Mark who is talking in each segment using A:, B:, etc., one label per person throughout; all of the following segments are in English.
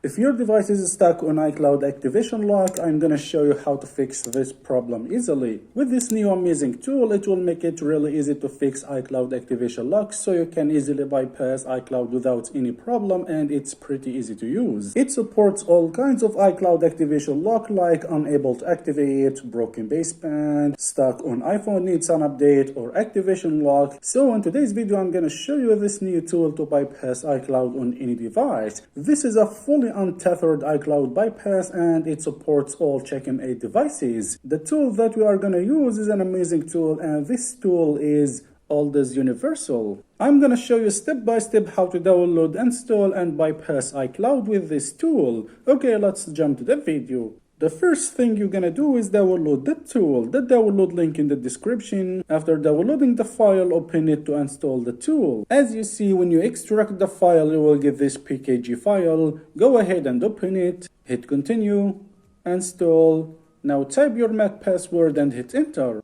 A: If your device is stuck on iCloud activation lock, I'm gonna show you how to fix this problem easily. With this new amazing tool, it will make it really easy to fix iCloud activation lock, so you can easily bypass iCloud without any problem, and it's pretty easy to use. It supports all kinds of iCloud activation lock like unable to activate, broken baseband, stuck on iPhone needs an update, or activation lock. So in today's video, I'm gonna show you this new tool to bypass iCloud on any device. This is a fully untethered iCloud bypass, and it supports all CheckMate devices. The tool that we are going to use is an amazing tool, and this tool is aldezuniversal. I'm going to show you step by step how to download, install, and bypass iCloud with this tool. Okay, let's jump to the video. The first thing you're gonna do is download the tool. The download link in the description. After downloading the file, open it to install the tool. As you see, when you extract the file, you will get this PKG file. Go ahead and open it. Hit continue, install. Now type your Mac password and hit enter.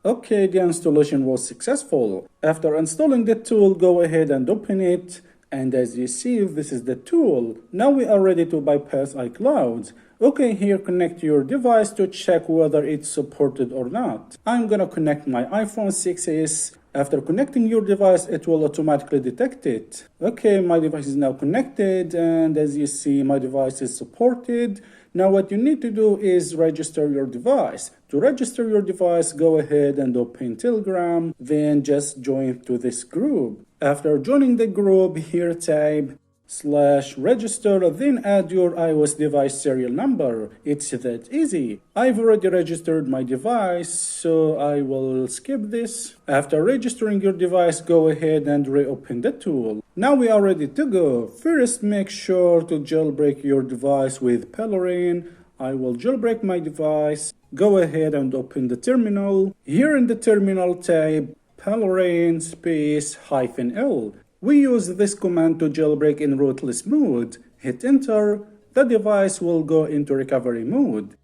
A: Okay, the installation was successful. After installing the tool, go ahead and open it. And as you see, this is the tool. Now we are ready to bypass iCloud. Okay, here connect your device to check whether it's supported or not. I'm gonna connect my iPhone 6s. After connecting your device, it will automatically detect it. Okay, my device is now connected, and as you see, my device is supported. Now what you need to do is register your device. To register your device, go ahead and open Telegram, then just join to this group. After joining the group, here type /register, then add your iOS device serial number. It's that easy. I've already registered my device, so I will skip this. After registering your device, go ahead and reopen the tool. Now we are ready to go. First, make sure to jailbreak your device with Pelerin. I will jailbreak my device. Go ahead and open the terminal. Here in the terminal, type Pelerin -L. We use this command to jailbreak in rootless mode. Hit enter. The device will go into recovery mode.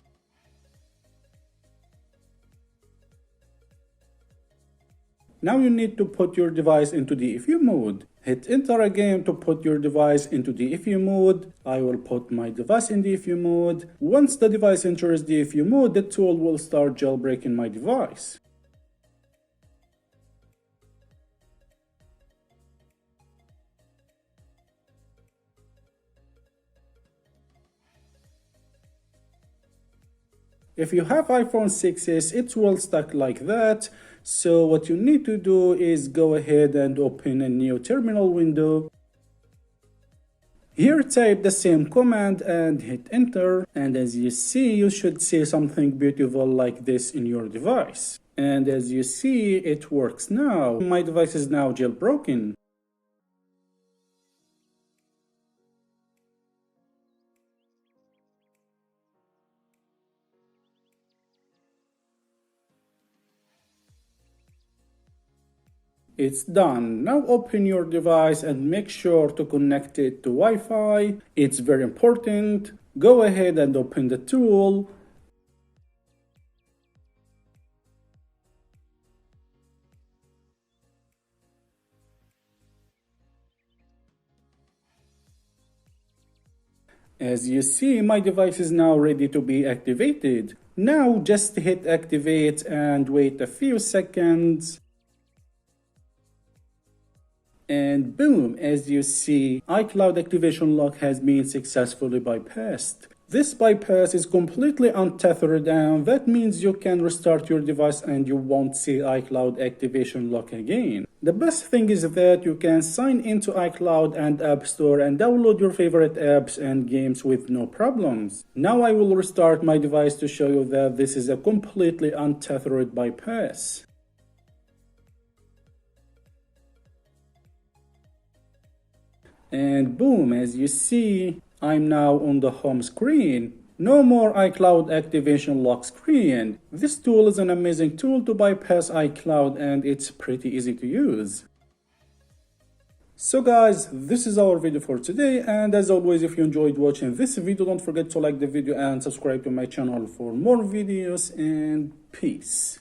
A: Now you need to put your device into DFU mode. Hit enter again to put your device into DFU mode. I will put my device in DFU mode. Once the device enters DFU mode, the tool will start jailbreaking my device. If you have iPhone 6s, it will stuck like that. So what you need to do is go ahead and open a new terminal window. Here type the same command and hit enter. And as you see, you should see something beautiful like this in your device. And as you see, it works now. My device is now jailbroken. It's done. Now open your device and make sure to connect it to Wi-Fi. It's very important. Go ahead and open the tool. As you see, my device is now ready to be activated. Now just hit activate and wait a few seconds. And boom, as you see, iCloud activation lock has been successfully bypassed. This bypass is completely untethered, and that means you can restart your device and you won't see iCloud activation lock again. The best thing is that you can sign into iCloud and App Store and download your favorite apps and games with no problems. Now I will restart my device to show you that this is a completely untethered bypass. And boom, as you see, I'm now on the home screen. No more iCloud activation lock screen. This tool is an amazing tool to bypass iCloud, and it's pretty easy to use. So guys, this is our video for today, and as always, if you enjoyed watching this video, don't forget to like the video and subscribe to my channel for more videos, and peace.